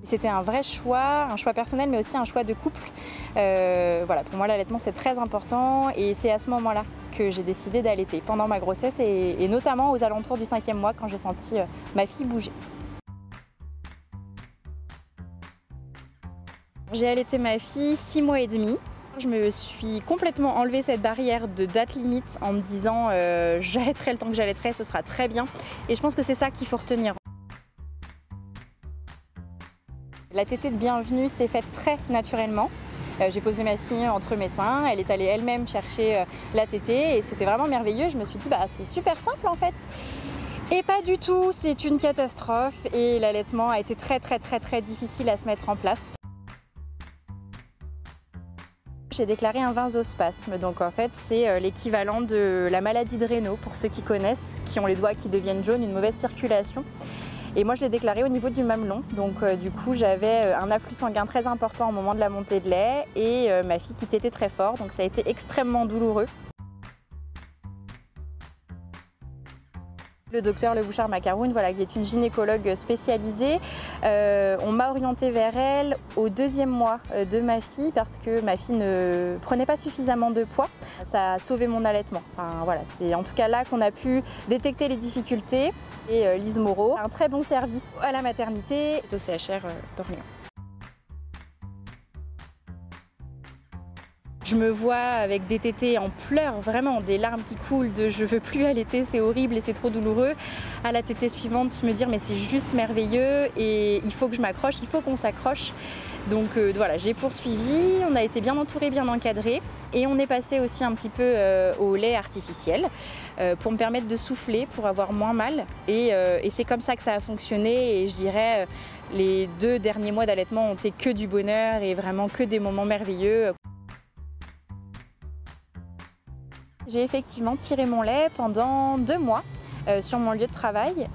C'était un vrai choix, un choix personnel mais aussi un choix de couple. Voilà, pour moi l'allaitement c'est très important et c'est à ce moment-là que j'ai décidé d'allaiter, pendant ma grossesse et notamment aux alentours du 5e mois quand j'ai senti ma fille bouger. J'ai allaité ma fille 6 mois et demi. Je me suis complètement enlevé cette barrière de date limite en me disant j'allaiterai le temps que j'allaiterai, ce sera très bien. Et je pense que c'est ça qu'il faut retenir. La tétée de bienvenue s'est faite très naturellement. J'ai posé ma fille entre mes seins, elle est allée elle-même chercher la tétée et c'était vraiment merveilleux. Je me suis dit bah c'est super simple en fait. Et pas du tout, c'est une catastrophe et l'allaitement a été très difficile à se mettre en place. J'ai déclaré un vasospasme, donc en fait c'est l'équivalent de la maladie de Raynaud pour ceux qui connaissent, qui ont les doigts qui deviennent jaunes, une mauvaise circulation. Et moi je l'ai déclaré au niveau du mamelon, donc du coup j'avais un afflux sanguin très important au moment de la montée de lait et ma fille qui tétait très fort, donc ça a été extrêmement douloureux. Le docteur Le Bouchard-Macaroun, voilà, qui est une gynécologue spécialisée, on m'a orientée vers elle au 2e mois de ma fille parce que ma fille ne prenait pas suffisamment de poids. Ça a sauvé mon allaitement. Enfin, voilà, c'est en tout cas là qu'on a pu détecter les difficultés. Et Lise Moreau, un très bon service à la maternité au CHR d'Orléans. Je me vois avec des tétées en pleurs, vraiment des larmes qui coulent de je veux plus allaiter, c'est horrible et c'est trop douloureux. À la tétée suivante, me dire mais c'est juste merveilleux et il faut que je m'accroche, il faut qu'on s'accroche. Donc voilà, j'ai poursuivi, on a été bien entouré, bien encadré et on est passé aussi un petit peu au lait artificiel pour me permettre de souffler, pour avoir moins mal et c'est comme ça que ça a fonctionné et je dirais les 2 derniers mois d'allaitement ont été que du bonheur et vraiment que des moments merveilleux. J'ai effectivement tiré mon lait pendant 2 mois sur mon lieu de travail.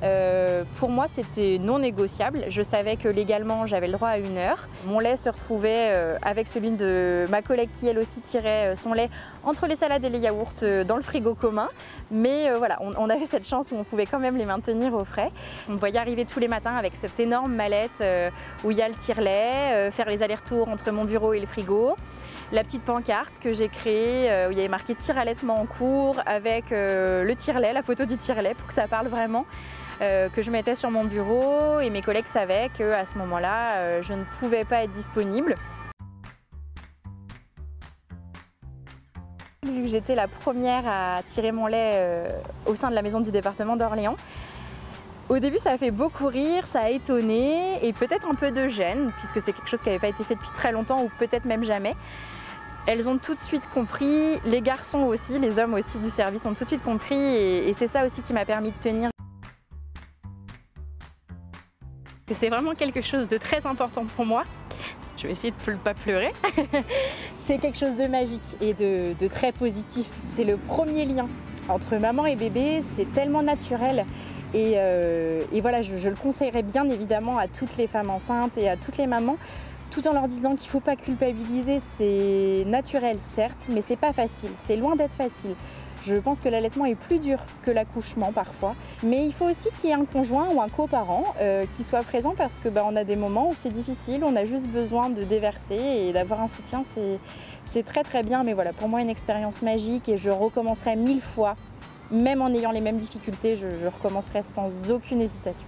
Pour moi, c'était non négociable. Je savais que légalement, j'avais le droit à 1 heure. Mon lait se retrouvait avec celui de ma collègue qui, elle aussi, tirait son lait entre les salades et les yaourts dans le frigo commun. Mais voilà, on avait cette chance où on pouvait quand même les maintenir au frais. On me voyait arriver tous les matins avec cette énorme mallette où il y a le tire-lait, faire les allers-retours entre mon bureau et le frigo. La petite pancarte que j'ai créée où il y avait marqué tire allaitement en cours avec le tire-lait, la photo du tire-lait pour que ça parle vraiment, que je mettais sur mon bureau et mes collègues savaient qu'à ce moment-là, je ne pouvais pas être disponible. Vu que j'étais la première à tirer mon lait au sein de la maison du département d'Orléans, au début ça a fait beaucoup rire, ça a étonné et peut-être un peu de gêne puisque c'est quelque chose qui n'avait pas été fait depuis très longtemps ou peut-être même jamais. Elles ont tout de suite compris, les garçons aussi, les hommes aussi du service ont tout de suite compris et c'est ça aussi qui m'a permis de tenir. C'est vraiment quelque chose de très important pour moi. Je vais essayer de ne pas pleurer. C'est quelque chose de magique et de très positif. C'est le premier lien entre maman et bébé, c'est tellement naturel. Et voilà, je le conseillerais bien évidemment à toutes les femmes enceintes et à toutes les mamans, tout en leur disant qu'il ne faut pas culpabiliser. C'est naturel certes, mais c'est pas facile, c'est loin d'être facile. Je pense que l'allaitement est plus dur que l'accouchement parfois, mais il faut aussi qu'il y ait un conjoint ou un coparent qui soit présent parce que on a des moments où c'est difficile, on a juste besoin de déverser et d'avoir un soutien, c'est très bien. Mais voilà, pour moi une expérience magique et je recommencerai 1000 fois, même en ayant les mêmes difficultés, je recommencerai sans aucune hésitation.